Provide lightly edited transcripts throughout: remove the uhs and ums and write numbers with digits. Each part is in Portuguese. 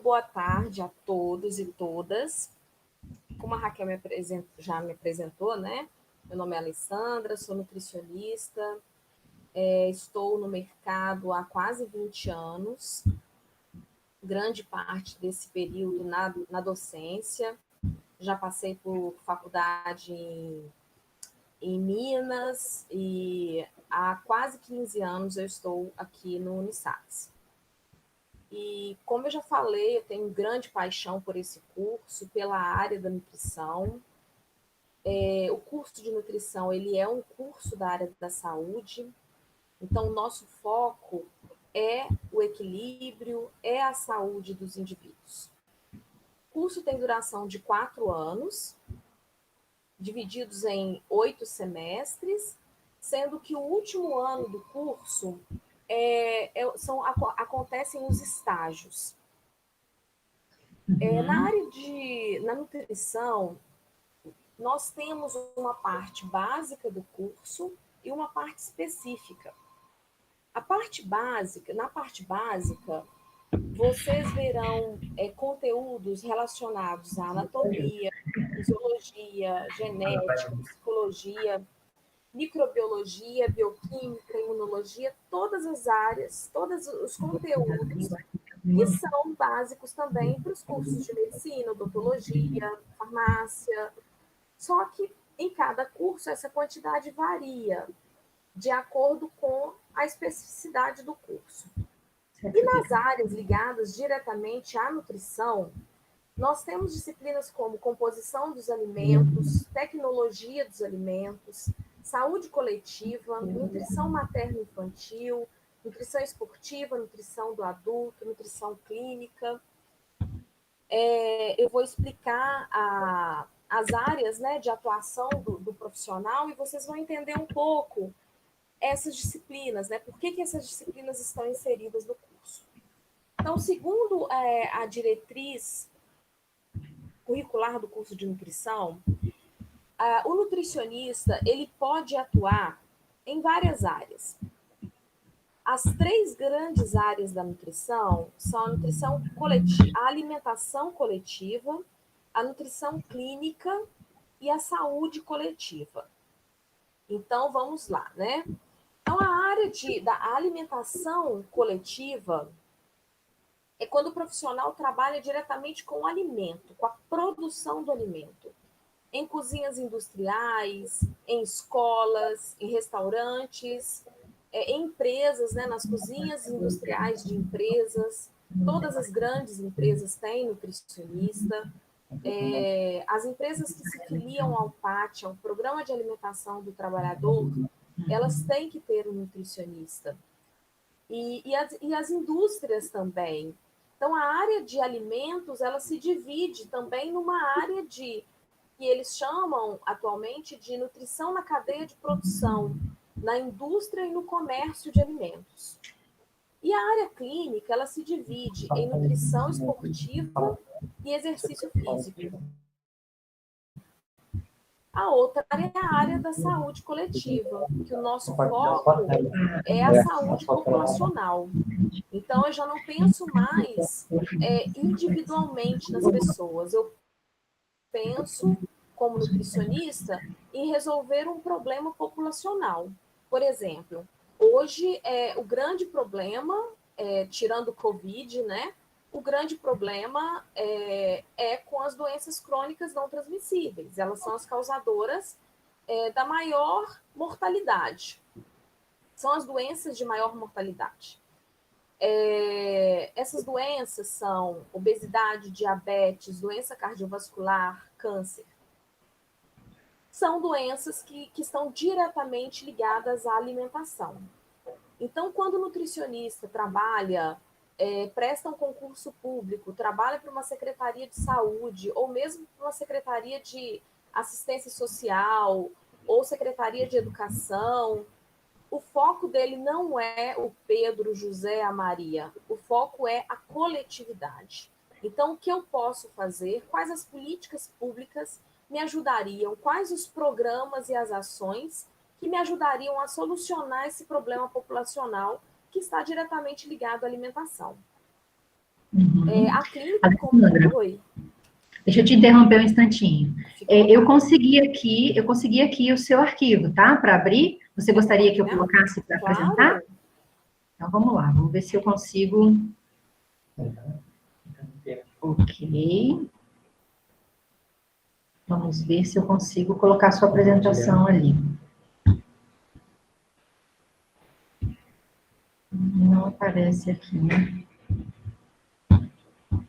boa tarde a todos e todas. Como a Raquel já me apresentou, né? Meu nome é Alessandra, sou nutricionista, estou no mercado há quase 20 anos, grande parte desse período na docência. Já passei por faculdade em Minas e há quase 15 anos eu estou aqui no Unisax. E como eu já falei, eu tenho grande paixão por esse curso, pela área da nutrição. O curso de nutrição, ele é um curso da área da saúde, então o nosso foco é o equilíbrio, é a saúde dos indivíduos. O curso tem duração de 4 anos, divididos em 8 semestres, sendo que o último ano do curso acontecem os estágios. Na nutrição, nós temos uma parte básica do curso e uma parte específica. Na parte básica, vocês verão conteúdos relacionados à anatomia, fisiologia, genética, psicologia, microbiologia, bioquímica, imunologia, todas as áreas, todos os conteúdos que são básicos também para os cursos de medicina, odontologia, farmácia. Só que em cada curso essa quantidade varia de acordo com a especificidade do curso. E nas áreas ligadas diretamente à nutrição, nós temos disciplinas como composição dos alimentos, tecnologia dos alimentos, saúde coletiva, nutrição materno-infantil, nutrição esportiva, nutrição do adulto, nutrição clínica. Eu vou explicar as áreas, né, de atuação do profissional e vocês vão entender um pouco essas disciplinas, né? Por que essas disciplinas estão inseridas no curso. Então, segundo a diretriz curricular do curso de nutrição, o nutricionista ele pode atuar em várias áreas. As 3 grandes áreas da nutrição são a nutrição coletiva, a alimentação coletiva, a nutrição clínica e a saúde coletiva. Então, vamos lá, né? Então, a área da alimentação coletiva é quando o profissional trabalha diretamente com o alimento, com a produção do alimento. Em cozinhas industriais, em escolas, em restaurantes, em empresas, né, nas cozinhas industriais de empresas. Todas as grandes empresas têm nutricionista. As empresas que se filiam ao PAT, ao Programa de Alimentação do Trabalhador, elas têm que ter um nutricionista. E as indústrias também. Então, a área de alimentos, ela se divide também numa área que eles chamam atualmente de nutrição na cadeia de produção, na indústria e no comércio de alimentos. E a área clínica, ela se divide em nutrição esportiva e exercício físico. A outra área é a área da saúde coletiva, que o nosso foco é a saúde populacional. Então, eu já não penso mais individualmente nas pessoas. Eu penso, como nutricionista, em resolver um problema populacional. Por exemplo, hoje, o grande problema, tirando o Covid, né? O grande problema é com as doenças crônicas não transmissíveis. Elas são as causadoras da maior mortalidade. São as doenças de maior mortalidade. Essas doenças são obesidade, diabetes, doença cardiovascular, câncer. São doenças que estão diretamente ligadas à alimentação. Então, quando o nutricionista trabalha, presta um concurso público, trabalha para uma secretaria de saúde, ou mesmo para uma secretaria de assistência social, ou secretaria de educação, o foco dele não é o Pedro, o José, a Maria. O foco é a coletividade. Então, o que eu posso fazer? Quais as políticas públicas me ajudariam? Quais os programas e as ações que me ajudariam a solucionar esse problema populacional que está diretamente ligado à alimentação? A clínica como... Alessandra, Oi, deixa eu te interromper um instantinho. fica à Eu vontade. consegui aqui o seu arquivo, tá? Para abrir. Você gostaria que eu Né? colocasse para apresentar? Claro, Então vamos lá, vamos ver se eu consigo. Ok. Vamos ver se eu consigo colocar sua apresentação ali. Não aparece aqui, né?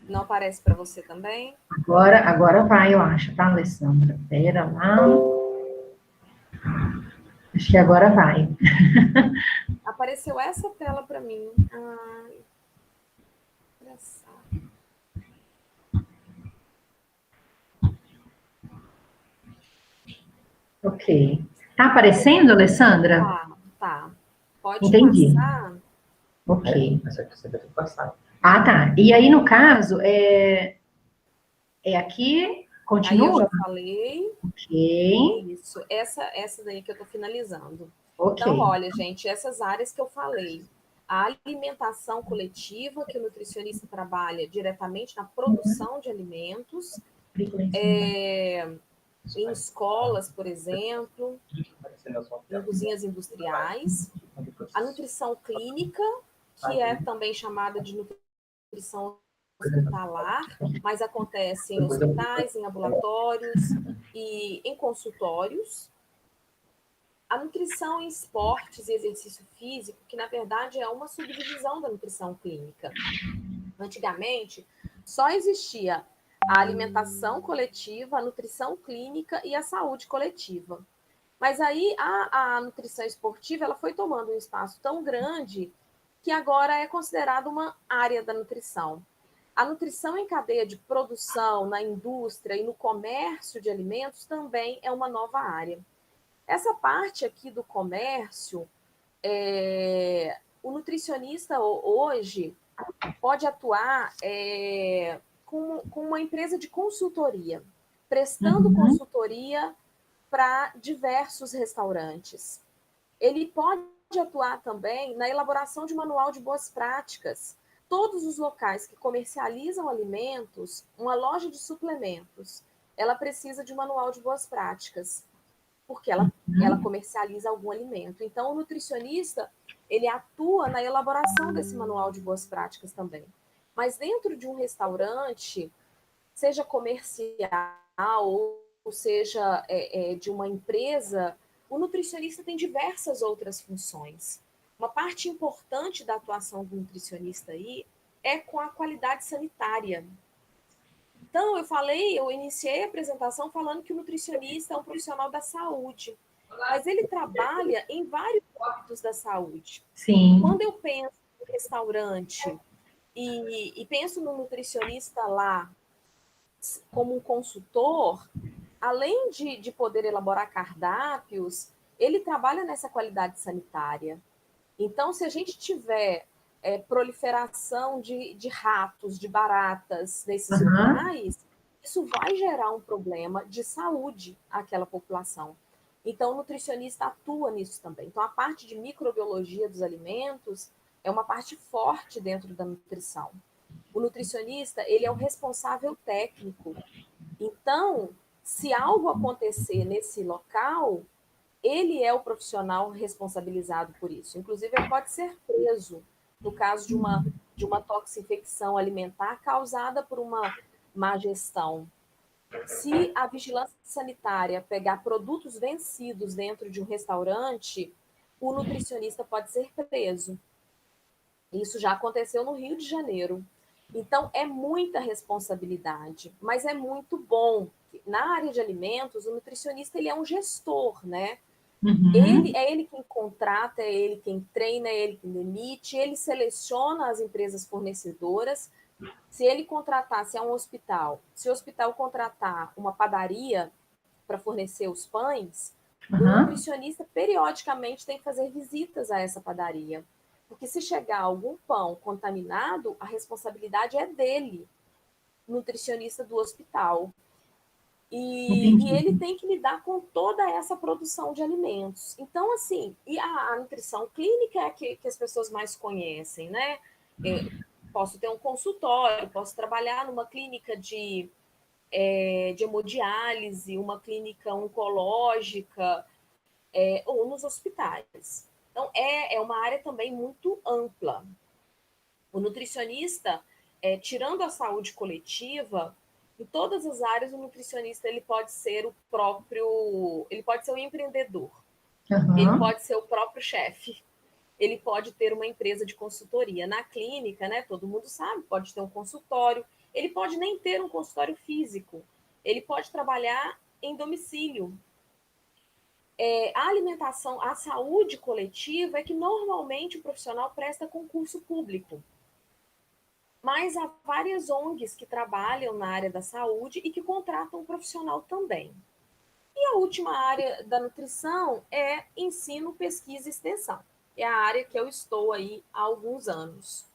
não aparece para você também? Agora vai, eu acho, tá, Alessandra? Pera lá. Acho que agora vai. Apareceu essa tela para mim. Engraçado. Ok. Tá aparecendo, Alessandra? Tá. Pode Entendi. passar. Ok. Ah, tá. E aí, no caso, é aqui? Aí eu já Continua? falei. Ok. Isso. Essa daí que eu estou finalizando. Ok. Então, olha, gente, essas áreas que eu falei. A alimentação coletiva, que o nutricionista trabalha diretamente na produção de alimentos, em escolas, por exemplo, em cozinhas industriais. A nutrição clínica, que é também chamada de nutrição hospitalar, mas acontece em hospitais, em ambulatórios e em consultórios. A nutrição em esportes e exercício físico, que na verdade é uma subdivisão da nutrição clínica. Antigamente, só existia a alimentação coletiva, a nutrição clínica e a saúde coletiva. Mas aí a nutrição esportiva ela foi tomando um espaço tão grande que agora é considerada uma área da nutrição. A nutrição em cadeia de produção, na indústria e no comércio de alimentos também é uma nova área. Essa parte aqui do comércio, o nutricionista hoje pode atuar com uma empresa de consultoria, prestando Uhum. consultoria para diversos restaurantes. Ele pode atuar também na elaboração de manual de boas práticas. Todos os locais que comercializam alimentos, uma loja de suplementos, ela precisa de um manual de boas práticas, porque ela comercializa algum alimento. Então, o nutricionista, ele atua na elaboração desse manual de boas práticas também. Mas dentro de um restaurante, seja comercial ou seja de uma empresa, o nutricionista tem diversas outras funções. Uma parte importante da atuação do nutricionista aí é com a qualidade sanitária. Então, eu iniciei a apresentação falando que o nutricionista é um profissional da saúde, mas ele trabalha em vários âmbitos da saúde. Sim. Quando eu penso no restaurante e penso no nutricionista lá como um consultor, além de poder elaborar cardápios, ele trabalha nessa qualidade sanitária. Então, se a gente tiver proliferação de ratos, de baratas nesses Aham. locais, isso vai gerar um problema de saúde àquela população. Então, o nutricionista atua nisso também. Então, a parte de microbiologia dos alimentos é uma parte forte dentro da nutrição. O nutricionista, ele é o responsável técnico. Então, se algo acontecer nesse local, ele é o profissional responsabilizado por isso. Inclusive, ele pode ser preso no caso de uma toxinfecção alimentar causada por uma má gestão. Se a vigilância sanitária pegar produtos vencidos dentro de um restaurante, o nutricionista pode ser preso. Isso já aconteceu no Rio de Janeiro. Então, é muita responsabilidade, mas é muito bom. Na área de alimentos, o nutricionista ele é um gestor, né? Uhum. É ele quem contrata, é ele quem treina, é ele quem demite, ele seleciona as empresas fornecedoras. Se ele contratar, se é um hospital, se o hospital contratar uma padaria para fornecer os pães, o Aham. nutricionista periodicamente tem que fazer visitas a essa padaria. Porque se chegar algum pão contaminado, a responsabilidade é dele, nutricionista do hospital. E Entendi. ele tem que lidar com toda essa produção de alimentos. Então, assim, e a nutrição clínica é a que as pessoas mais conhecem, né? Posso ter um consultório, posso trabalhar numa clínica de hemodiálise, uma clínica oncológica, ou nos hospitais. Então, é uma área também muito ampla. O nutricionista, tirando a saúde coletiva, em todas as áreas, o nutricionista ele pode ser ele pode ser um empreendedor, ele Aham. pode ser o próprio chefe, ele pode ter uma empresa de consultoria. Na clínica, né, todo mundo sabe, pode ter um consultório, ele pode nem ter um consultório físico, ele pode trabalhar em domicílio. A alimentação, a saúde coletiva é que normalmente o profissional presta concurso público. Mas há várias ONGs que trabalham na área da saúde e que contratam um profissional também. E a última área da nutrição é ensino, pesquisa e extensão. É a área que eu estou aí há alguns anos.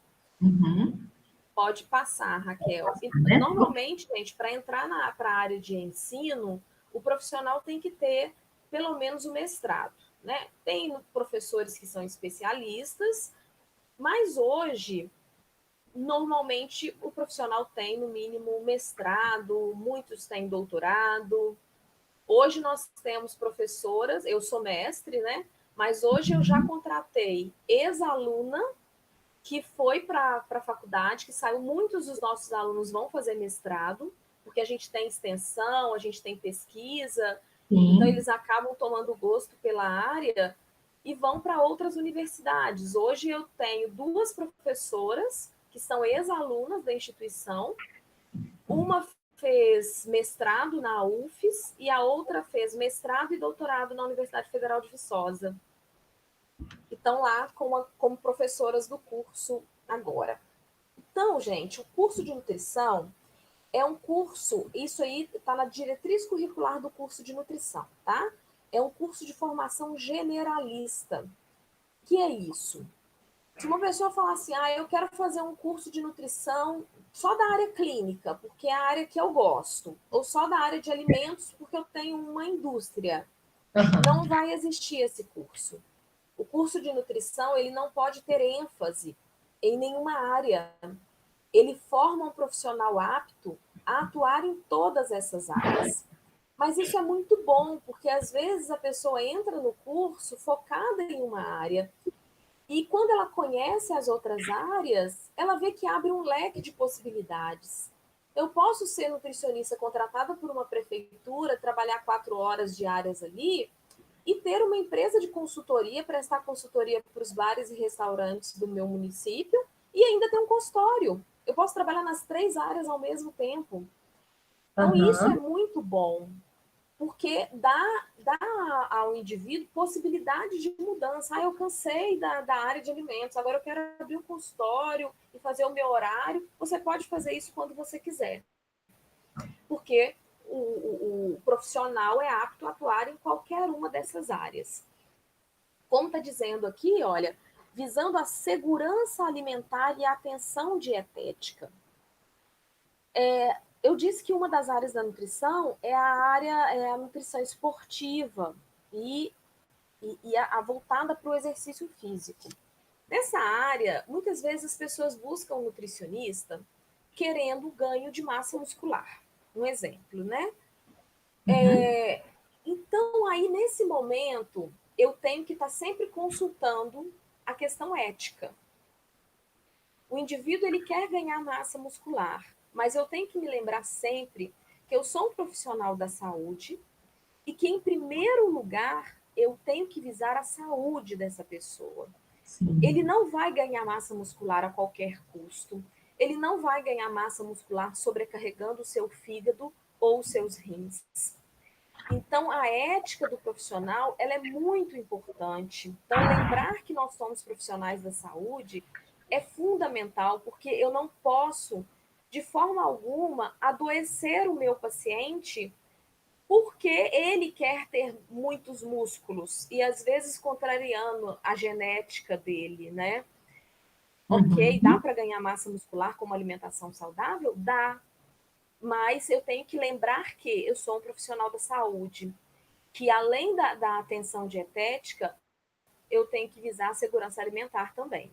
Uhum. Pode passar, Raquel. E, Né? normalmente, gente, para entrar para a área de ensino, o profissional tem que ter pelo menos o mestrado. Né? Tem professores que são especialistas, mas hoje normalmente o profissional tem no mínimo mestrado, muitos têm doutorado. Hoje nós temos professoras, eu sou mestre, né? Mas hoje eu já contratei ex-aluna que foi para a faculdade, que saiu, muitos dos nossos alunos vão fazer mestrado, porque a gente tem extensão, a gente tem pesquisa, então Sim. eles acabam tomando gosto pela área e vão para outras universidades. Hoje eu tenho duas professoras que são ex-alunas da instituição, uma fez mestrado na UFES e a outra fez mestrado e doutorado na Universidade Federal de Viçosa. E estão lá como professoras do curso agora. Então, gente, o curso de nutrição é um curso, isso aí está na diretriz curricular do curso de nutrição, tá? É um curso de formação generalista. Que é isso? Se uma pessoa falar assim, eu quero fazer um curso de nutrição só da área clínica, porque é a área que eu gosto, ou só da área de alimentos, porque eu tenho uma indústria, Aham. não vai existir esse curso. O curso de nutrição, ele não pode ter ênfase em nenhuma área. Ele forma um profissional apto a atuar em todas essas áreas. Mas isso é muito bom, porque às vezes a pessoa entra no curso focada em uma área e quando ela conhece as outras áreas, ela vê que abre um leque de possibilidades. Eu posso ser nutricionista contratada por uma prefeitura, trabalhar 4 horas diárias ali e ter uma empresa de consultoria, prestar consultoria para os bares e restaurantes do meu município e ainda ter um consultório. Eu posso trabalhar nas 3 áreas ao mesmo tempo. Então, isso é Aham. muito bom, porque dá ao indivíduo possibilidade de mudança. Eu cansei da área de alimentos, agora eu quero abrir um consultório e fazer o meu horário. Você pode fazer isso quando você quiser, porque o profissional é apto a atuar em qualquer uma dessas áreas. Como está dizendo aqui, olha, visando a segurança alimentar e a atenção dietética. Eu disse que uma das áreas da nutrição é a nutrição esportiva e a voltada para o exercício físico. Nessa área, muitas vezes as pessoas buscam um nutricionista querendo ganho de massa muscular. Um exemplo, né? Uhum. Então, aí, nesse momento, eu tenho que estar sempre consultando a questão ética. O indivíduo ele quer ganhar massa muscular, mas eu tenho que me lembrar sempre que eu sou um profissional da saúde e que, em primeiro lugar, eu tenho que visar a saúde dessa pessoa. Ele Sim. não vai ganhar massa muscular a qualquer custo. Ele não vai ganhar massa muscular sobrecarregando o seu fígado ou os seus rins. Então, a ética do profissional ela é muito importante. Então, lembrar que nós somos profissionais da saúde é fundamental, porque eu não posso, de forma alguma, adoecer o meu paciente porque ele quer ter muitos músculos e às vezes contrariando a genética dele, né? Ok, dá Uhum. para ganhar massa muscular com uma alimentação saudável? Dá, mas eu tenho que lembrar que eu sou um profissional da saúde, que além da atenção dietética, eu tenho que visar a segurança alimentar também.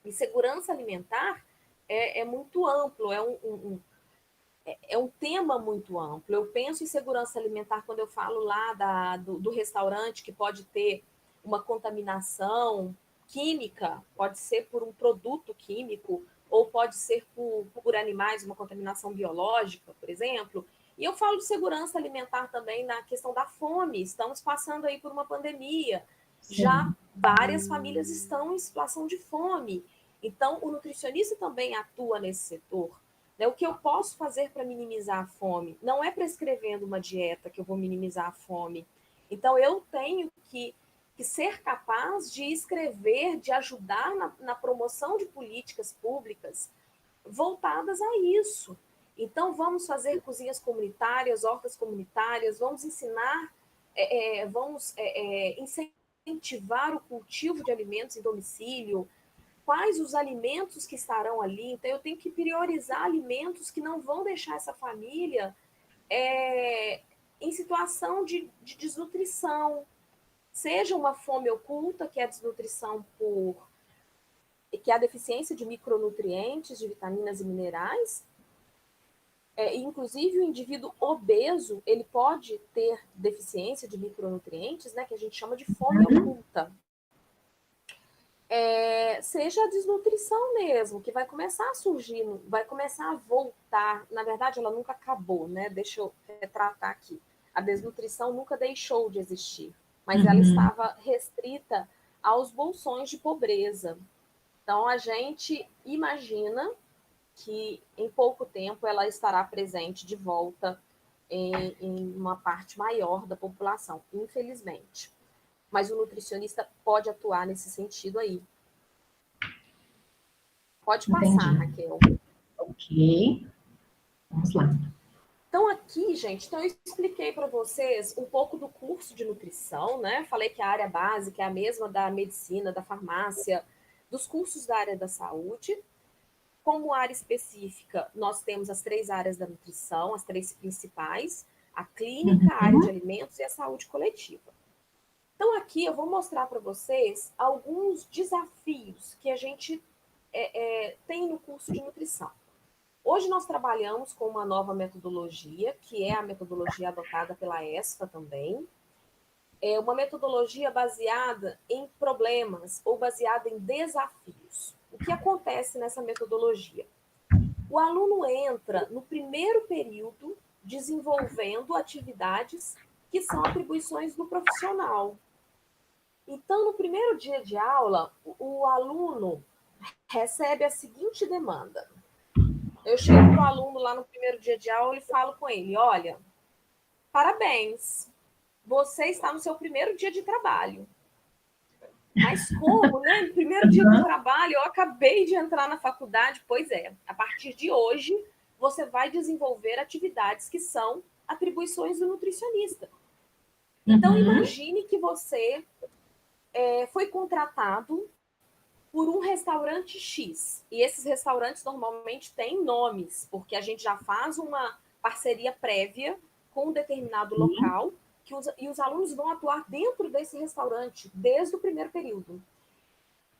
E segurança alimentar é muito amplo, é um tema muito amplo. Eu penso em segurança alimentar quando eu falo lá do restaurante que pode ter uma contaminação química, pode ser por um produto químico, ou pode ser por animais, uma contaminação biológica, por exemplo. E eu falo de segurança alimentar também na questão da fome. Estamos passando aí por uma pandemia. Já Sim. várias famílias estão em situação de fome. Então, o nutricionista também atua nesse setor. Né? O que eu posso fazer para minimizar a fome? Não é prescrevendo uma dieta que eu vou minimizar a fome. Então, eu tenho que ser capaz de escrever, de ajudar na promoção de políticas públicas voltadas a isso. Então, vamos fazer cozinhas comunitárias, hortas comunitárias, vamos ensinar, vamos incentivar o cultivo de alimentos em domicílio, quais os alimentos que estarão ali. Então, eu tenho que priorizar alimentos que não vão deixar essa família em situação de desnutrição, seja uma fome oculta, que é a desnutrição que é a deficiência de micronutrientes, de vitaminas e minerais. Inclusive, o indivíduo obeso, ele pode ter deficiência de micronutrientes, né, que a gente chama de fome oculta. Seja a desnutrição mesmo, que vai começar a surgir, vai começar a voltar. Na verdade, ela nunca acabou, né? Deixa eu retratar aqui. A desnutrição nunca deixou de existir, mas ela estava restrita aos bolsões de pobreza. Então, a gente imagina que em pouco tempo ela estará presente de volta em uma parte maior da população, infelizmente. Mas o nutricionista pode atuar nesse sentido aí. Pode passar, Entendi. Raquel. Ok. Vamos lá. Então, aqui, gente, então eu expliquei para vocês um pouco do curso de nutrição, né? Falei que a área básica é a mesma da medicina, da farmácia, dos cursos da área da saúde. Como área específica, nós temos as 3 áreas da nutrição, as 3 principais: a clínica, a área de alimentos e a saúde coletiva. Então, aqui eu vou mostrar para vocês alguns desafios que a gente tem no curso de nutrição. Hoje nós trabalhamos com uma nova metodologia, que é a metodologia adotada pela ESFA também. É uma metodologia baseada em problemas ou baseada em desafios. O que acontece nessa metodologia? O aluno entra no primeiro período desenvolvendo atividades que são atribuições do profissional. Então, no primeiro dia de aula, o aluno recebe a seguinte demanda. Eu chego para o aluno lá no primeiro dia de aula e falo com ele: olha, parabéns, você está no seu primeiro dia de trabalho. Mas como, né? No primeiro dia do trabalho, eu acabei de entrar na faculdade. Pois é, a partir de hoje, você vai desenvolver atividades que são atribuições do nutricionista. Então, imagine que você foi contratado por um restaurante X. E esses restaurantes normalmente têm nomes, porque a gente já faz uma parceria prévia com um determinado local e os alunos vão atuar dentro desse restaurante desde o primeiro período.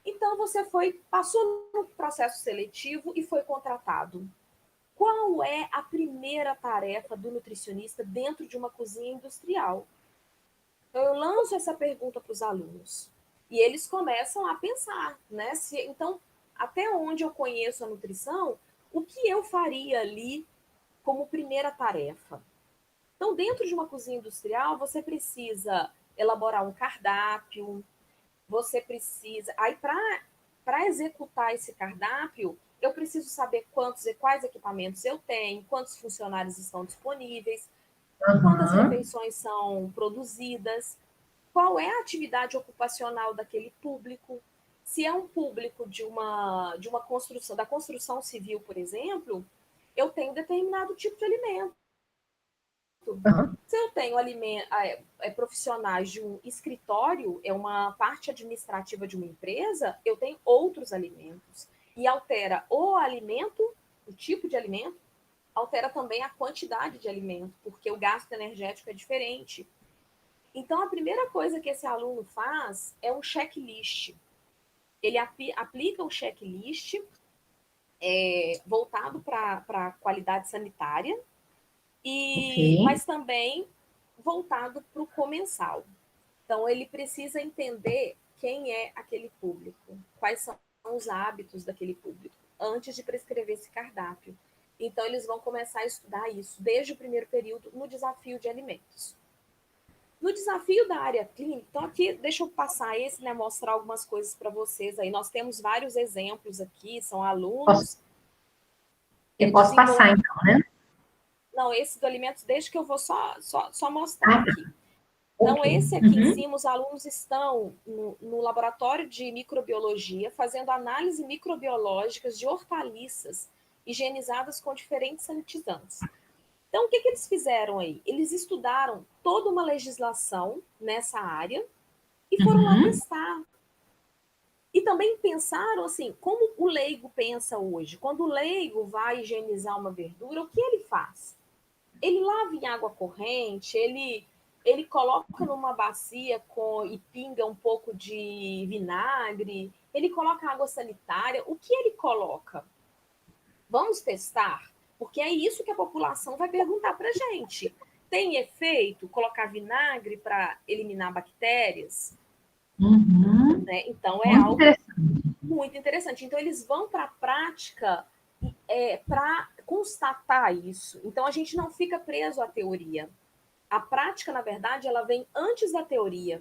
Então, você passou no processo seletivo e foi contratado. Qual é a primeira tarefa do nutricionista dentro de uma cozinha industrial? Então, eu lanço essa pergunta para os alunos. E eles começam a pensar, né? Então, até onde eu conheço a nutrição, o que eu faria ali como primeira tarefa? Então, dentro de uma cozinha industrial, você precisa elaborar um cardápio, você precisa. Aí, para executar esse cardápio, eu preciso saber quantos e quais equipamentos eu tenho, quantos funcionários estão disponíveis, quantas refeições são produzidas, qual é a atividade ocupacional daquele público. Se é um público de uma construção, da construção civil, por exemplo, eu tenho determinado tipo de alimento. Se eu tenho profissionais de um escritório, é uma parte administrativa de uma empresa, eu tenho outros alimentos. E altera o alimento, o tipo de alimento, altera também a quantidade de alimento, porque o gasto energético é diferente. Então, a primeira coisa que esse aluno faz é um checklist. Ele aplica o checklist voltado para a qualidade sanitária, Ok. mas também voltado para o comensal. Então, ele precisa entender quem é aquele público, quais são os hábitos daquele público, antes de prescrever esse cardápio. Então, eles vão começar a estudar isso desde o primeiro período no desafio de alimentos. No desafio da área clínica, então aqui deixa eu passar esse, né, mostrar algumas coisas para vocês aí. Nós temos vários exemplos aqui, são Posso, alunos eu posso passar, desenvolvendo. então, né? Não, esse do alimentos, deixa que eu vou só mostrar Ah, tá. aqui. Então, Ok. esse aqui em Uhum. cima, os alunos estão no laboratório de microbiologia, fazendo análise microbiológicas de hortaliças higienizadas com diferentes sanitizantes. Então, o que eles fizeram aí? Eles estudaram toda uma legislação nessa área e foram lá Uhum. testar. E também pensaram assim, como o leigo pensa hoje. Quando o leigo vai higienizar uma verdura, o que ele faz? Ele lava em água corrente, ele coloca numa bacia e pinga um pouco de vinagre, ele coloca água sanitária. O que ele coloca? Vamos testar? Porque é isso que a população vai perguntar para a gente. Tem efeito colocar vinagre para eliminar bactérias? Uhum. Né? Então, é Muito algo interessante. muito interessante. Então, eles vão para a prática para constatar isso. Então, a gente não fica preso à teoria. A prática, na verdade, ela vem antes da teoria,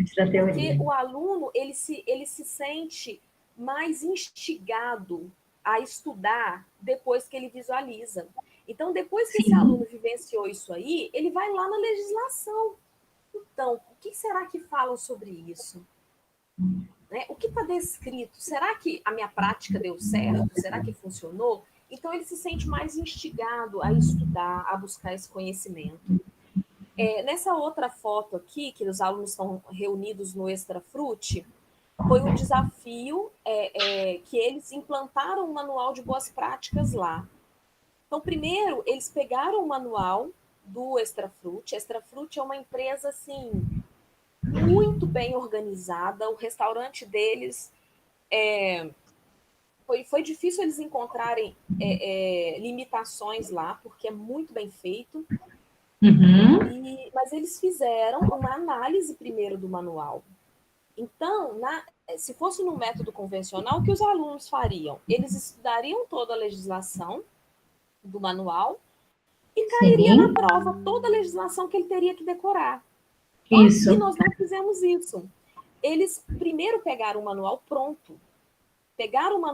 Antes da porque teoria. o aluno ele se sente mais instigado a estudar depois que ele visualiza. Então, depois que esse Sim. aluno vivenciou isso aí, ele vai lá na legislação. Então, o que será que falam sobre isso? Né? O que está descrito? Será que a minha prática deu certo? Será que funcionou? Então, ele se sente mais instigado a estudar, a buscar esse conhecimento. Nessa outra foto aqui, que os alunos estão reunidos no Extra Frutti, foi um desafio que eles implantaram um manual de boas práticas lá. Então, primeiro, eles pegaram o manual do Extra Frutti. Extra Frutti é uma empresa, assim, muito bem organizada. O restaurante deles foi difícil eles encontrarem limitações lá, porque é muito bem feito. Uhum. Mas eles fizeram uma análise primeiro do manual. Então, se fosse no método convencional, o que os alunos fariam? Eles estudariam toda a legislação do manual e cairia na Sim. prova toda a legislação que ele teria que decorar. Então, aqui Isso. nós não fizemos isso. Eles primeiro pegaram o manual pronto, pegaram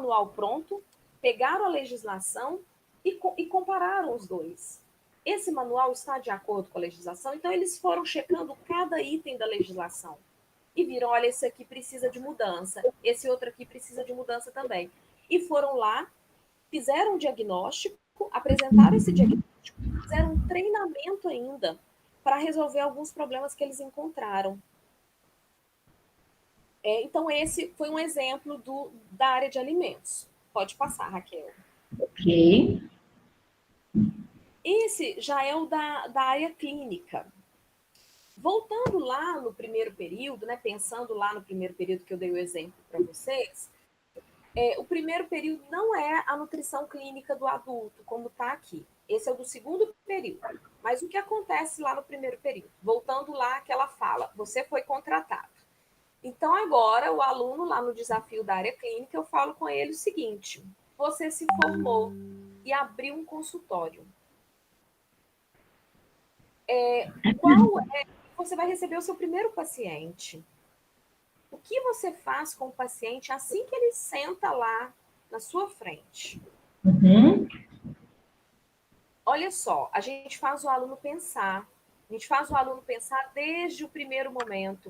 a legislação e compararam os dois. Esse manual está de acordo com a legislação, então eles foram checando cada item da legislação e viram, olha, esse aqui precisa de mudança, esse outro aqui precisa de mudança também. E foram lá, fizeram um diagnóstico, apresentaram esse Uhum. diagnóstico, fizeram um treinamento ainda para resolver alguns problemas que eles encontraram. Então, esse foi um exemplo da área de alimentos. Pode passar, Raquel. Ok. Esse já é o da área clínica. Voltando lá no primeiro período, né, pensando lá no primeiro período que eu dei o exemplo para vocês, o primeiro período não é a nutrição clínica do adulto, como está aqui. Esse é o do segundo período. Mas o que acontece lá no primeiro período? Voltando lá que ela fala, você foi contratado. Então, agora, o aluno lá no desafio da área clínica, eu falo com ele o seguinte: você se formou e abriu um consultório. Qual é? Você vai receber o seu primeiro paciente. O que você faz com o paciente assim que ele senta lá na sua frente? Uhum. Olha só, a gente faz o aluno pensar. A gente faz o aluno pensar desde o primeiro momento.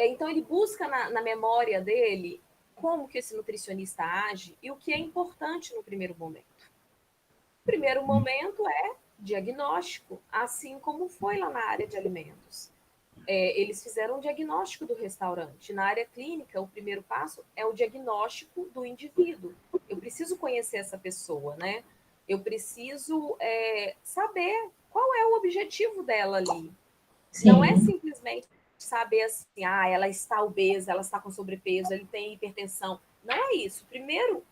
Então, ele busca na memória dele como que esse nutricionista age e o que é importante no primeiro momento. O primeiro momento é diagnóstico, assim como foi lá na área de alimentos. Eles fizeram um diagnóstico do restaurante. Na área clínica, o primeiro passo é o diagnóstico do indivíduo. Eu preciso conhecer essa pessoa, né? Eu preciso saber qual é o objetivo dela ali. Não é Sim. simplesmente saber assim, ela está obesa, ela está com sobrepeso, ele tem hipertensão. Não é isso. Primeiro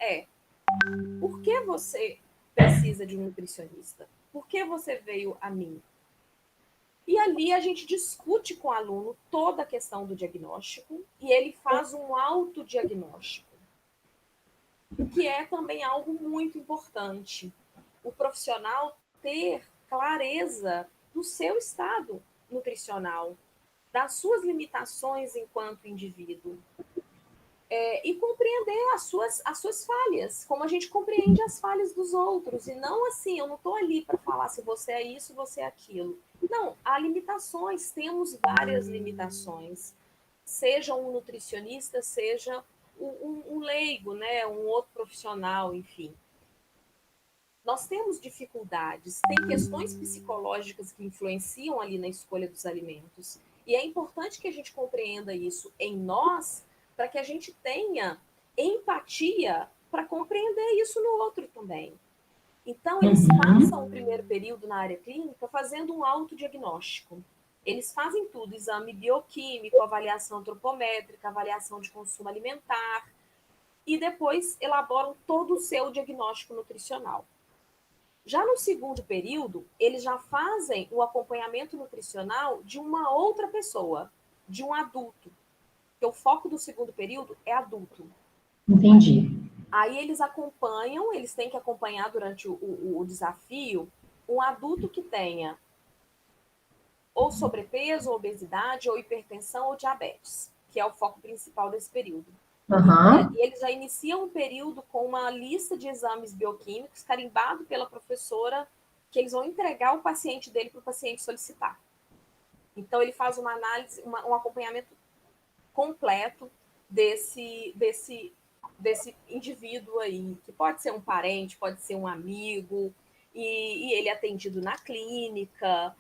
por que você precisa de um nutricionista? Por que você veio a mim? E ali a gente discute com o aluno toda a questão do diagnóstico e ele faz um autodiagnóstico, o que é também algo muito importante. O profissional ter clareza do seu estado nutricional, das suas limitações enquanto indivíduo. E compreender as suas falhas, como a gente compreende as falhas dos outros, e não assim, eu não estou ali para falar se você é isso, você é aquilo. Não, há limitações, temos várias limitações, seja um nutricionista, seja um leigo, né, um outro profissional, enfim. Nós temos dificuldades, tem questões psicológicas que influenciam ali na escolha dos alimentos, e é importante que a gente compreenda isso em nós, para que a gente tenha empatia para compreender isso no outro também. Então, eles passam o primeiro período na área clínica fazendo um autodiagnóstico. Eles fazem tudo, exame bioquímico, avaliação antropométrica, avaliação de consumo alimentar, e depois elaboram todo o seu diagnóstico nutricional. Já no segundo período, eles já fazem o acompanhamento nutricional de uma outra pessoa, de um adulto. Porque o foco do segundo período é adulto. Entendi. Aí eles acompanham, eles têm que acompanhar durante o desafio um adulto que tenha ou sobrepeso, ou obesidade, ou hipertensão, ou diabetes, que é o foco principal desse período. E eles já iniciam um período com uma lista de exames bioquímicos carimbado pela professora, que eles vão entregar o paciente dele para o paciente solicitar. Então, ele faz uma análise, um acompanhamento completo desse indivíduo aí, que pode ser um parente, pode ser um amigo, e ele é atendido na clínica,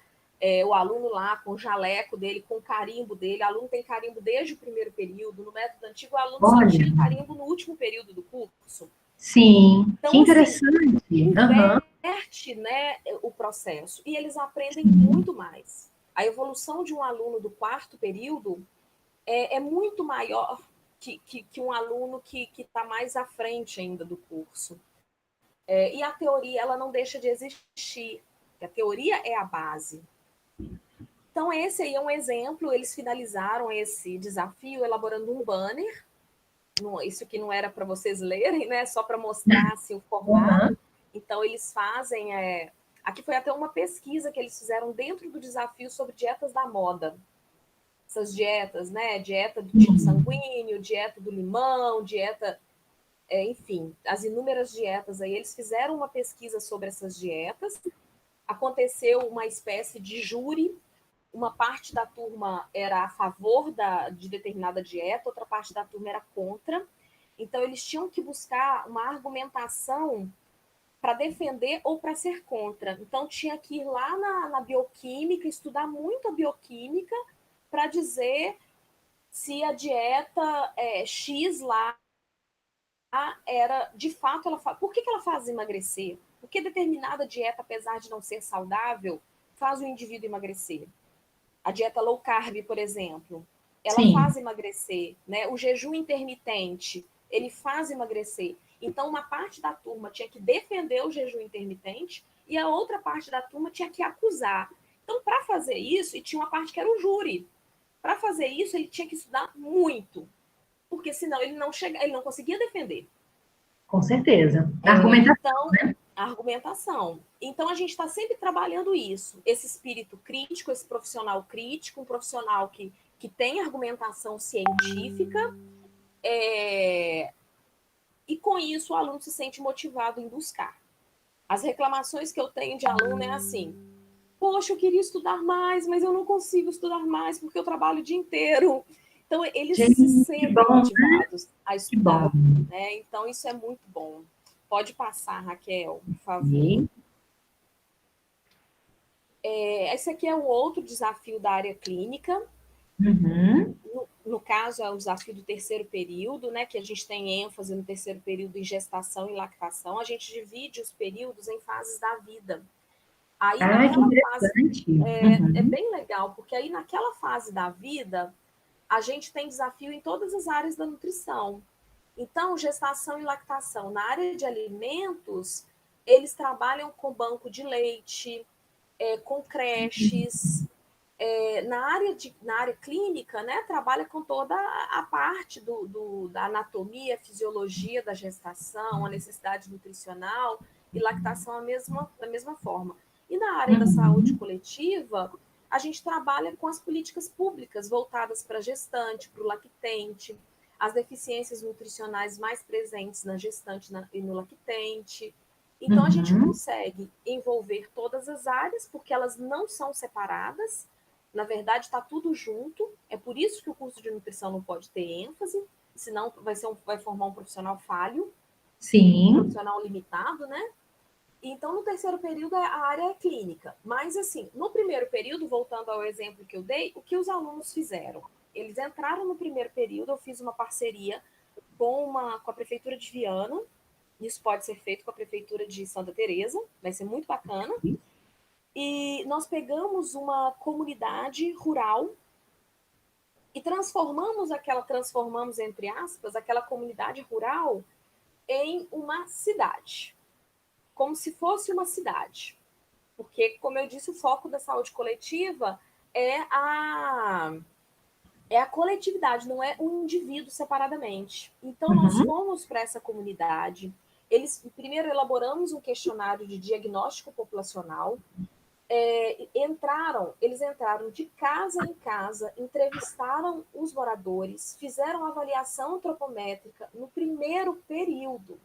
o aluno lá com o jaleco dele, com o carimbo dele. O aluno tem carimbo desde o primeiro período. No método antigo, o aluno só tinha carimbo no último período do curso. Sim, então, que interessante. Assim, inverte, né, o processo. E eles aprendem muito mais. A evolução de um aluno do quarto período é muito maior que um aluno que está mais à frente ainda do curso. E a teoria, ela não deixa de existir. A teoria é a base. Então, esse aí é um exemplo. Eles finalizaram esse desafio elaborando um banner. Isso aqui não era para vocês lerem, né? Só para mostrar assim, o formato. Então, eles fazem... Aqui foi até uma pesquisa que eles fizeram dentro do desafio sobre dietas da moda. Essas dietas, né? Dieta do tipo sanguíneo, dieta do limão, dieta... enfim, as inúmeras dietas aí. Eles fizeram uma pesquisa sobre essas dietas. Aconteceu uma espécie de júri. Uma parte da turma era a favor de determinada dieta, outra parte da turma era contra. Então, eles tinham que buscar uma argumentação para defender ou para ser contra. Então, tinha que ir lá na bioquímica, estudar muito a bioquímica, para dizer se a dieta X lá era, de fato, por que ela faz emagrecer? Por que determinada dieta, apesar de não ser saudável, faz o indivíduo emagrecer? A dieta low carb, por exemplo, ela faz emagrecer, né? O jejum intermitente, ele faz emagrecer. Então, uma parte da turma tinha que defender o jejum intermitente e a outra parte da turma tinha que acusar. Então, para fazer isso, e tinha uma parte que era o júri. Para fazer isso, ele tinha que estudar muito, porque senão ele não conseguia defender. Com certeza. A argumentação, né? A argumentação. Então, a gente está sempre trabalhando isso. Esse espírito crítico, esse profissional crítico, um profissional que tem argumentação científica, e com isso o aluno se sente motivado em buscar. As reclamações que eu tenho de aluno é assim: poxa, eu queria estudar mais, mas eu não consigo estudar mais porque eu trabalho o dia inteiro. Então, eles se sentem motivados a estudar. Né? Então, isso é muito bom. Pode passar, Raquel, por favor. Esse aqui é um outro desafio da área clínica. No caso, é o desafio do terceiro período, né? Que a gente tem ênfase no terceiro período em gestação e lactação. A gente divide os períodos em fases da vida. Aí, naquela fase, é bem legal, porque aí naquela fase da vida, a gente tem desafio em todas as áreas da nutrição. Então, gestação e lactação. Na área de alimentos, eles trabalham com banco de leite, com creches. Na área clínica, né, trabalha com toda a parte da anatomia, fisiologia da gestação, a necessidade nutricional e lactação da mesma forma. E na área da saúde coletiva, a gente trabalha com as políticas públicas voltadas para a gestante, para o lactente, as deficiências nutricionais mais presentes na gestante e no lactente. Então, a gente consegue envolver todas as áreas, porque elas não são separadas. Na verdade, está tudo junto. É por isso que o curso de nutrição não pode ter ênfase, senão vai formar um profissional falho, Sim. um profissional limitado, né? Então, no terceiro período, a área é clínica. Mas, assim, no primeiro período, voltando ao exemplo que eu dei, o que os alunos fizeram? Eles entraram no primeiro período, eu fiz uma parceria com a Prefeitura de Viana. Isso pode ser feito com a Prefeitura de Santa Teresa, vai ser muito bacana. E nós pegamos uma comunidade rural e transformamos, entre aspas, aquela comunidade rural em uma cidade, como se fosse uma cidade. Porque, como eu disse, o foco da saúde coletiva é a coletividade, não é um indivíduo separadamente. Então, nós fomos para essa comunidade. Primeiro elaboramos um questionário de diagnóstico populacional. Eles entraram de casa em casa, entrevistaram os moradores, fizeram avaliação antropométrica no primeiro período.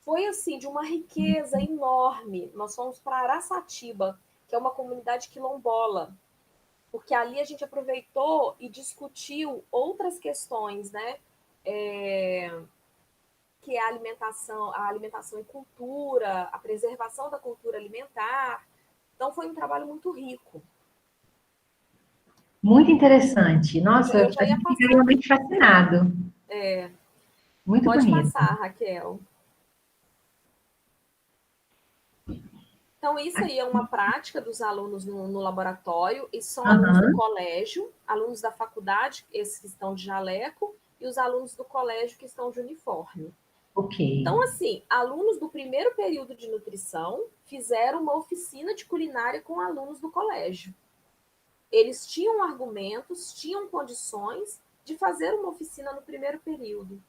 Foi assim, de uma riqueza enorme. Nós fomos para Araçatiba, que é uma comunidade quilombola, porque ali a gente aproveitou e discutiu outras questões, né? Que é a alimentação e cultura, a preservação da cultura alimentar. Então, foi um trabalho muito rico. Muito interessante. Nossa, Eu já a ia gente fica passar. realmente fascinado. Muito Pode bonito. passar, Raquel. Então, isso aí é uma prática dos alunos no laboratório, e são alunos do colégio, alunos da faculdade, esses que estão de jaleco, e os alunos do colégio que estão de uniforme. Ok. Então, assim, alunos do primeiro período de nutrição fizeram uma oficina de culinária com alunos do colégio. Eles tinham argumentos, tinham condições de fazer uma oficina no primeiro período.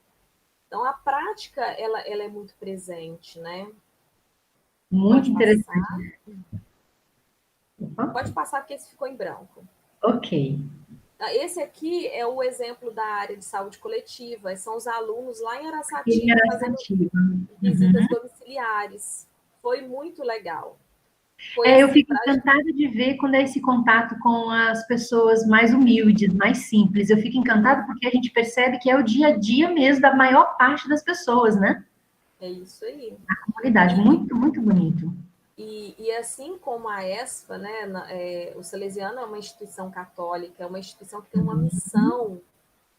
Então, a prática, ela é muito presente, né? Muito Pode interessante. passar. Pode passar, porque esse ficou em branco. Ok. Esse aqui é o exemplo da área de saúde coletiva. São os alunos lá em Araçatiba fazendo visitas domiciliares. Foi muito legal. Eu fico encantada de ver quando é esse contato com as pessoas mais humildes, mais simples. Eu fico encantada porque a gente percebe que é o dia a dia mesmo da maior parte das pessoas, né? É isso aí. A comunidade, muito, muito bonito. E assim como a ESPA, né, o Salesiano é uma instituição católica, é uma instituição que tem uma missão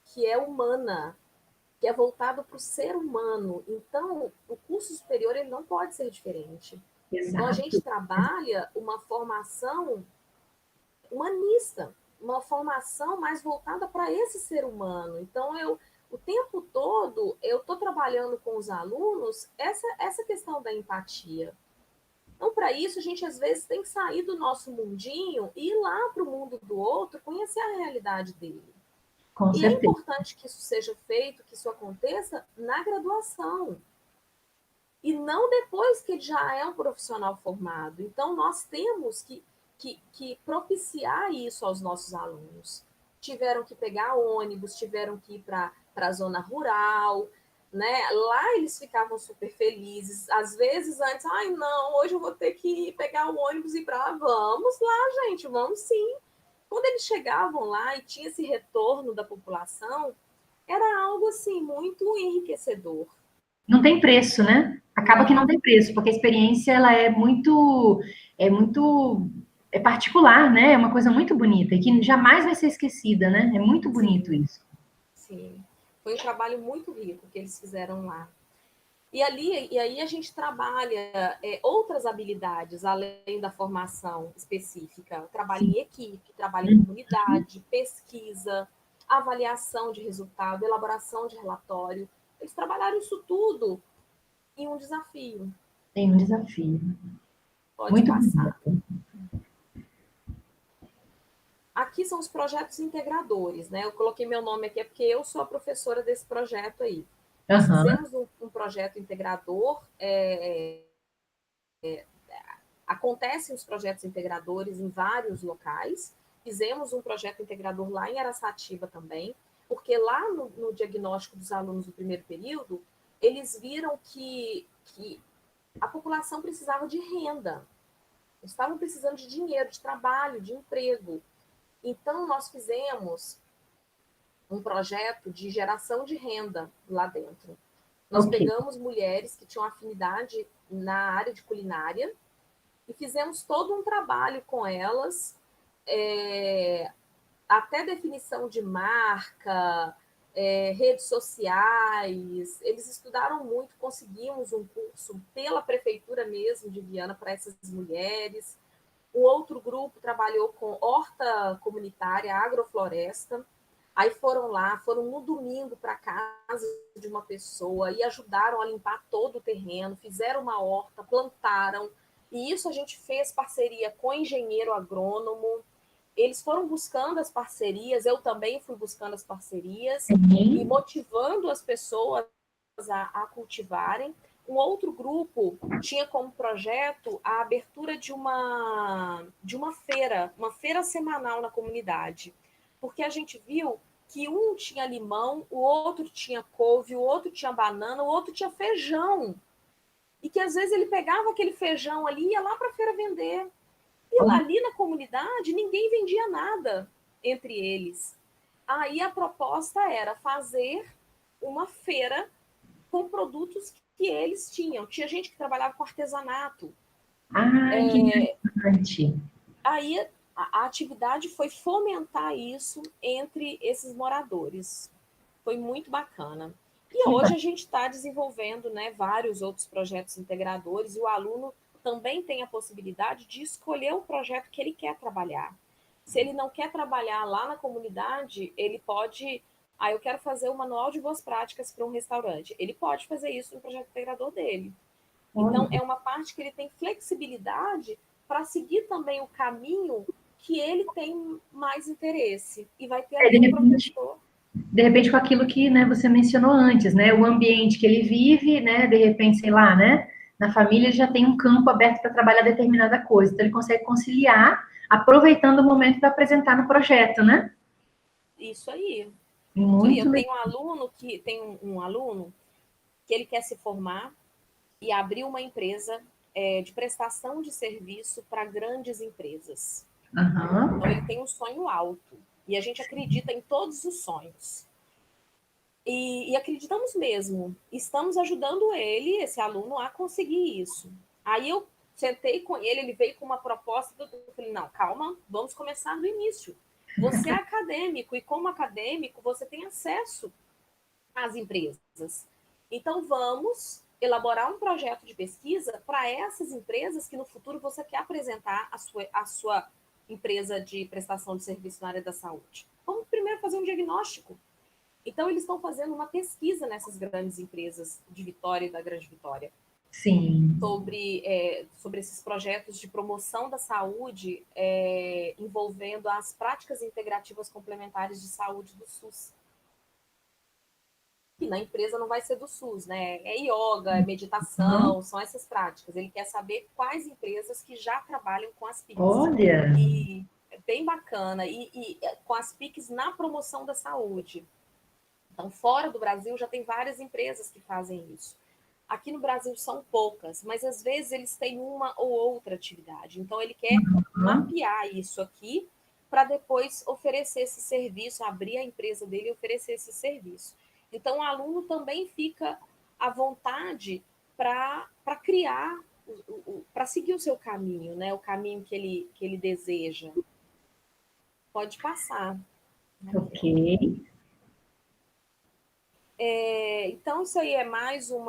que é humana, que é voltado para o ser humano. Então, o curso superior ele não pode ser diferente. Exato. Então, a gente trabalha uma formação humanista, uma formação mais voltada para esse ser humano. Então, o tempo todo, eu estou trabalhando com os alunos essa questão da empatia. Então, para isso, a gente às vezes tem que sair do nosso mundinho e ir lá para o mundo do outro, conhecer a realidade dele. Com E certeza. é importante que isso seja feito, que isso aconteça na graduação. E não depois que ele já é um profissional formado. Então, nós temos que propiciar isso aos nossos alunos. Tiveram que pegar ônibus, tiveram que ir para a zona rural, né? Lá eles ficavam super felizes. Às vezes, antes, ai, não, hoje eu vou ter que pegar o ônibus e ir para lá. Vamos lá, gente, vamos sim. Quando eles chegavam lá e tinha esse retorno da população, era algo assim muito enriquecedor. Não tem preço, né? Acaba que não tem preço, porque a experiência ela é particular, né? É uma coisa muito bonita e que jamais vai ser esquecida, né? É muito bonito isso. Sim, foi um trabalho muito rico que eles fizeram lá. E aí a gente trabalha outras habilidades além da formação específica. Trabalho em equipe, trabalho em comunidade, pesquisa, avaliação de resultado, elaboração de relatório. Eles trabalharam isso tudo em um desafio. Tem um desafio. Pode Muito passar. bonito. Aqui são os projetos integradores, né? Eu coloquei meu nome aqui porque eu sou a professora desse projeto aí. Nós fizemos um projeto integrador, acontecem os projetos integradores em vários locais. Fizemos um projeto integrador lá em Araçatiba também, porque lá no diagnóstico dos alunos do primeiro período, eles viram que a população precisava de renda, estavam precisando de dinheiro, de trabalho, de emprego. Então, nós fizemos um projeto de geração de renda lá dentro. Nós pegamos mulheres que tinham afinidade na área de culinária e fizemos todo um trabalho com elas, até definição de marca, redes sociais. Eles estudaram muito, conseguimos um curso pela prefeitura mesmo de Viana para essas mulheres. Um outro grupo trabalhou com horta comunitária, agrofloresta. Aí foram lá, foram no domingo para casa de uma pessoa e ajudaram a limpar todo o terreno, fizeram uma horta, plantaram. E isso a gente fez parceria com engenheiro agrônomo. Eles foram buscando as parcerias, eu também fui buscando as parcerias e motivando as pessoas a cultivarem. Um outro grupo tinha como projeto a abertura de uma feira semanal na comunidade, porque a gente viu que um tinha limão, o outro tinha couve, o outro tinha banana, o outro tinha feijão, e que às vezes ele pegava aquele feijão ali e ia lá para a feira vender. E lá, ali na comunidade, ninguém vendia nada entre eles. Aí a proposta era fazer uma feira com produtos que eles tinham. Tinha gente que trabalhava com artesanato. Que interessante. Aí a atividade foi fomentar isso entre esses moradores. Foi muito bacana. E hoje a gente está desenvolvendo, né, vários outros projetos integradores e o aluno também tem a possibilidade de escolher o projeto que ele quer trabalhar. Se ele não quer trabalhar lá na comunidade, ele pode. Eu quero fazer o manual de boas práticas para um restaurante. Ele pode fazer isso no projeto integrador dele. Então, é uma parte que ele tem flexibilidade para seguir também o caminho que ele tem mais interesse. E vai ter ali um professor. De repente, com aquilo que, né, você mencionou antes, né, o ambiente que ele vive, né, de repente, sei lá, né, na família ele já tem um campo aberto para trabalhar determinada coisa, então ele consegue conciliar, aproveitando o momento para apresentar no projeto, né? Isso aí. Muito Eu legal. tenho um aluno que ele quer se formar e abrir uma empresa de prestação de serviço para grandes empresas. Então, ele tem um sonho alto. E a gente acredita em todos os sonhos. E acreditamos mesmo. Estamos ajudando ele, esse aluno, a conseguir isso. Aí eu sentei com ele, ele veio com uma proposta. Eu falei, não, calma, vamos começar do início. Você é acadêmico, e como acadêmico, você tem acesso às empresas. Então, vamos elaborar um projeto de pesquisa para essas empresas que no futuro você quer apresentar a sua empresa de prestação de serviço na área da saúde. Vamos primeiro fazer um diagnóstico. Então, eles estão fazendo uma pesquisa nessas grandes empresas de Vitória e da Grande Vitória. Sim. Sobre esses projetos de promoção da saúde envolvendo as práticas integrativas complementares de saúde do SUS. Que na empresa não vai ser do SUS, né? É yoga, é meditação, são essas práticas. Ele quer saber quais empresas que já trabalham com as PICs. Olha! E é bem bacana. E com as PICs na promoção da saúde. Então, fora do Brasil, já tem várias empresas que fazem isso. Aqui no Brasil são poucas, mas às vezes eles têm uma ou outra atividade. Então, ele quer mapear isso aqui para depois oferecer esse serviço, abrir a empresa dele e oferecer esse serviço. Então, o aluno também fica à vontade para criar, para seguir o seu caminho, né? O caminho que ele deseja. Pode passar. Ok. Então, isso aí é mais um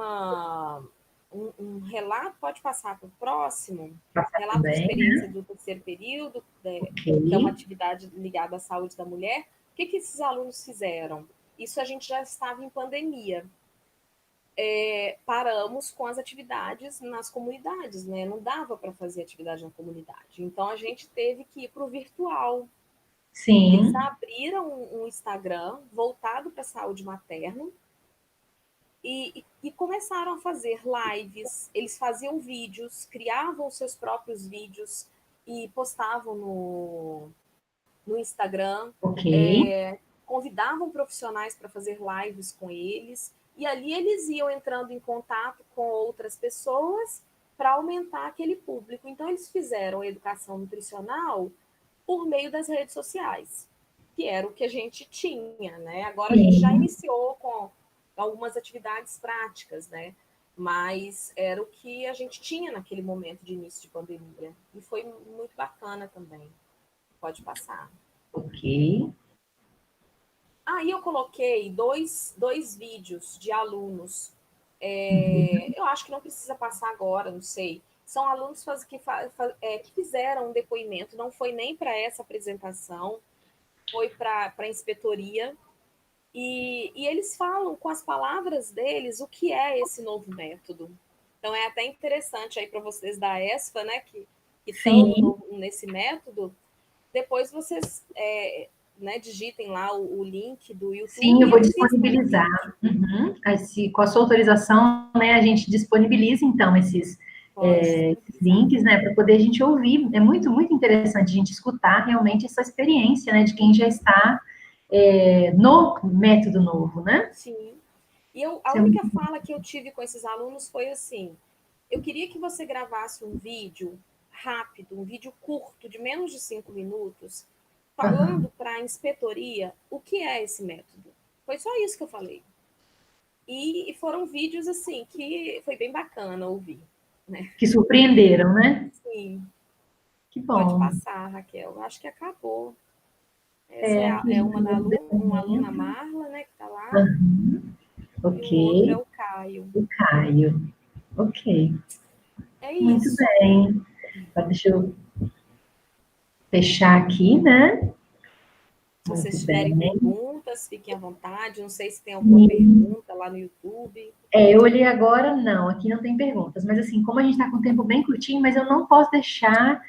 relato. Pode passar para o próximo. Relato de experiência do terceiro período, que é uma atividade ligada à saúde da mulher. O que esses alunos fizeram? Isso a gente já estava em pandemia. paramos com as atividades nas comunidades, né? Não dava para fazer atividade na comunidade. Então, a gente teve que ir para o virtual. Eles Sim. abriram um Instagram voltado para a saúde materna e começaram a fazer lives. Eles faziam vídeos, criavam seus próprios vídeos e postavam no Instagram, Ok. convidavam profissionais para fazer lives com eles, e ali eles iam entrando em contato com outras pessoas para aumentar aquele público. Então, eles fizeram a educação nutricional por meio das redes sociais, que era o que a gente tinha, né? Agora a gente já Sim. iniciou com algumas atividades práticas, né? Mas era o que a gente tinha naquele momento de início de pandemia. E foi muito bacana também. Pode passar. Ok. Aí eu coloquei dois vídeos de alunos. Eu acho que não precisa passar agora, não sei. São alunos que fizeram um depoimento, não foi nem para essa apresentação, foi para a inspetoria. E eles falam com as palavras deles o que é esse novo método. Então é até interessante aí para vocês da ESFA, né, que Sim. estão nesse método, depois vocês né, digitem lá o link do Sim, YouTube eu e vou assistam o disponibilizar. vídeo. Uhum. Com a sua autorização, né, a gente disponibiliza, então, Pode esses disponibilizar. links, né, para poder a gente ouvir. É muito, muito interessante a gente escutar realmente essa experiência, né, de quem já está no método novo, né? Sim. E a Isso é muito única fala que eu tive com esses alunos foi assim: eu queria que você gravasse um vídeo rápido, um vídeo curto, de menos de 5 minutos, uhum. falando para a inspetoria o que é esse método. Foi só isso que eu falei. E foram vídeos assim que foi bem bacana ouvir, né? Que surpreenderam, né? Sim, Que pode bom. passar, Raquel. Eu acho que acabou. Essa É, aqui a é gente uma da vai no aluna, uma aluna depoimento. Marla, né, que está lá, Uhum. e o outro é Ok. o Caio. O Caio. Ok. É Muito isso. bem. Agora deixa eu fechar aqui, né? Se Muito vocês tiverem bem. perguntas, fiquem à vontade. Não sei se tem alguma pergunta lá no YouTube. Eu olhei agora, não, aqui não tem perguntas, mas assim, como a gente está com o tempo bem curtinho, mas eu não posso deixar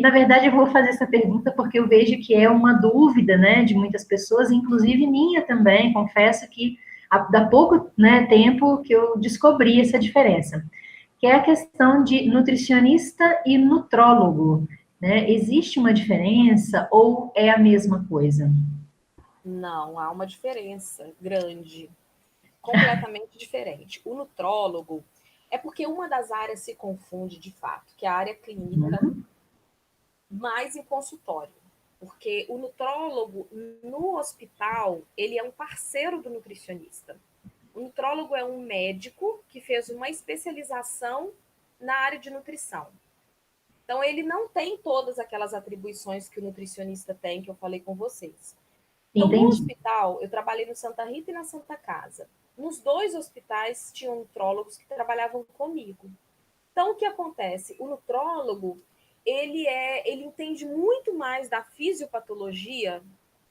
na verdade, eu vou fazer essa pergunta porque eu vejo que é uma dúvida, né, de muitas pessoas, inclusive minha também, confesso que há pouco, né, tempo que eu descobri essa diferença, que é a questão de nutricionista e nutrólogo, né, existe uma diferença ou é a mesma coisa? Não, há uma diferença grande, completamente diferente. O nutrólogo é porque uma das áreas se confunde de fato, que é a área clínica, mais em consultório. Porque o nutrólogo no hospital, ele é um parceiro do nutricionista. O nutrólogo é um médico que fez uma especialização na área de nutrição. Então, ele não tem todas aquelas atribuições que o nutricionista tem, que eu falei com vocês. Então, no Entendi. hospital, eu trabalhei no Santa Rita e na Santa Casa. Nos dois hospitais tinham nutrólogos que trabalhavam comigo. Então, o que acontece? O nutrólogo, ele entende muito mais da fisiopatologia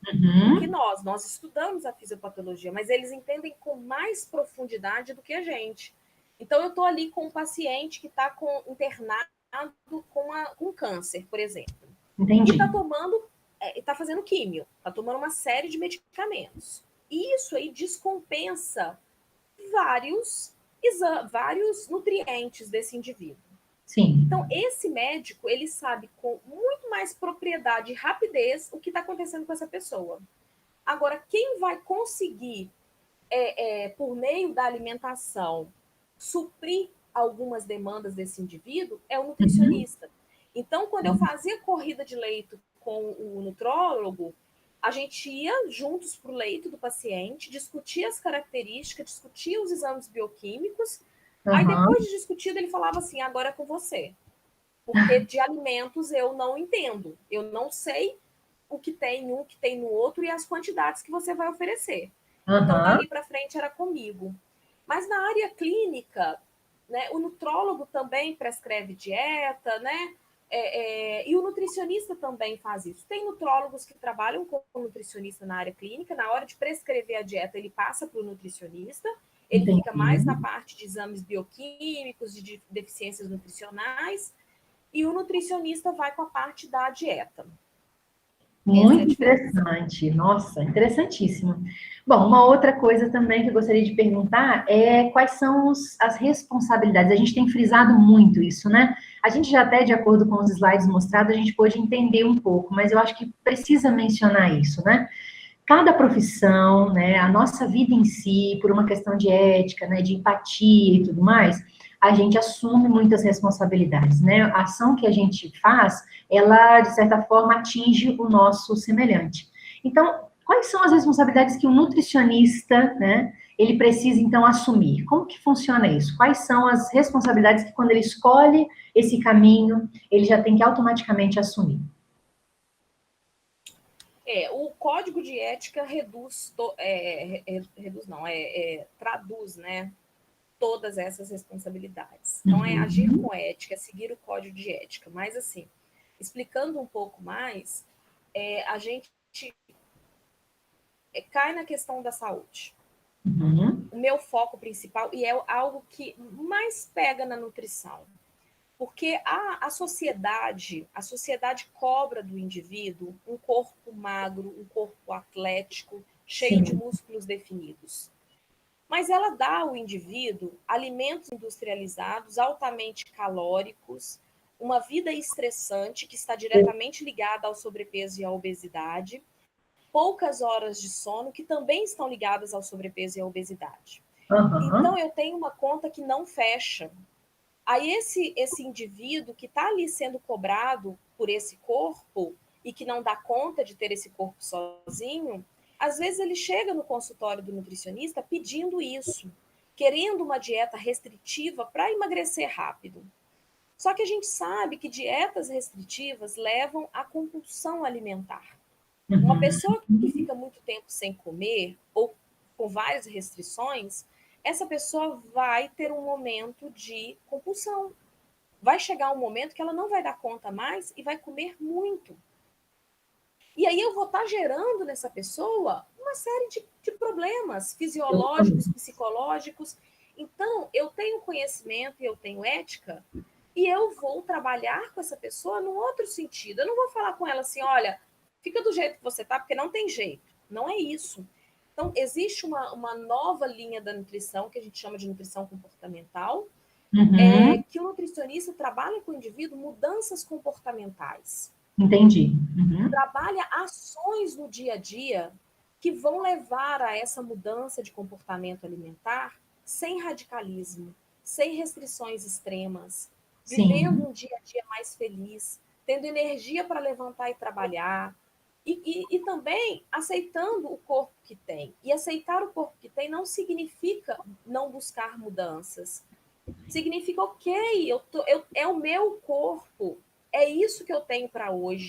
do que Uhum. nós. Nós estudamos a fisiopatologia, mas eles entendem com mais profundidade do que a gente. Então, eu estou ali com um paciente que está internado com câncer, por exemplo, e Entendi. está tomando, está fazendo químio, está tomando uma série de medicamentos. E isso aí descompensa vários, vários nutrientes desse indivíduo. Então, Sim. esse médico, ele sabe com muito mais propriedade e rapidez o que está acontecendo com essa pessoa. Agora, quem vai conseguir, por meio da alimentação, suprir algumas demandas desse indivíduo é o Uhum. nutricionista. Então, quando eu fazia corrida de leito com o nutrólogo, a gente ia juntos para o leito do paciente, discutia as características, discutia os exames bioquímicos. Aí, Aham. depois de discutido, ele falava assim: agora é com você. Porque de alimentos eu não entendo. Eu não sei o que tem um, o que tem no outro e as quantidades que você vai oferecer. Então, Aham. dali para frente era comigo. Mas na área clínica, né, o nutrólogo também prescreve dieta, né? E o nutricionista também faz isso. Tem nutrólogos que trabalham com nutricionista na área clínica, na hora de prescrever a dieta, ele passa para o nutricionista, Ele Entendi. fica mais na parte de exames bioquímicos, de deficiências nutricionais, e o nutricionista vai com a parte da dieta. Muito interessante, nossa, interessantíssimo. Bom, uma outra coisa também que eu gostaria de perguntar é quais são as responsabilidades. A gente tem frisado muito isso, né? A gente já até, de acordo com os slides mostrados, a gente pôde entender um pouco, mas eu acho que precisa mencionar isso, né? Cada profissão, né, a nossa vida em si, por uma questão de ética, né, de empatia e tudo mais, a gente assume muitas responsabilidades, né? A ação que a gente faz, ela, de certa forma, atinge o nosso semelhante. Então, quais são as responsabilidades que o nutricionista, né, ele precisa, então, assumir? Como que funciona isso? Quais são as responsabilidades que, quando ele escolhe esse caminho, ele já tem que automaticamente assumir? O código de ética traduz, né, todas essas responsabilidades. Então, é agir com ética, é seguir o código de ética. Mas, assim, explicando um pouco mais, a gente cai na questão da saúde. O meu foco principal, e é algo que mais pega na nutrição, porque a sociedade cobra do indivíduo um corpo magro, um corpo atlético, cheio de músculos definidos. Mas ela dá ao indivíduo alimentos industrializados, altamente calóricos, uma vida estressante que está diretamente ligada ao sobrepeso e à obesidade, poucas horas de sono que também estão ligadas ao sobrepeso e à obesidade. Então eu tenho uma conta que não fecha. Aí esse indivíduo que está ali sendo cobrado por esse corpo e que não dá conta de ter esse corpo sozinho, às vezes ele chega no consultório do nutricionista pedindo isso, querendo uma dieta restritiva para emagrecer rápido. Só que a gente sabe que dietas restritivas levam à compulsão alimentar. Uma pessoa que fica muito tempo sem comer ou com várias restrições, essa pessoa vai ter um momento de compulsão. Vai chegar um momento que ela não vai dar conta mais e vai comer muito. E aí eu vou estar gerando nessa pessoa uma série de problemas fisiológicos, psicológicos. Então, eu tenho conhecimento e eu tenho ética e eu vou trabalhar com essa pessoa num outro sentido. Eu não vou falar com ela assim, olha, fica do jeito que você tá, porque não tem jeito. Não é isso. Então, existe uma nova linha da nutrição, que a gente chama de nutrição comportamental, que o nutricionista trabalha com o indivíduo mudanças comportamentais. Entendi. Trabalha ações no dia a dia que vão levar a essa mudança de comportamento alimentar sem radicalismo, sem restrições extremas, vivendo um dia a dia mais feliz, tendo energia para levantar e trabalhar, e também aceitando o corpo que tem. E aceitar o corpo que tem não significa não buscar mudanças. Significa, ok, é o meu corpo, é isso que eu tenho para hoje.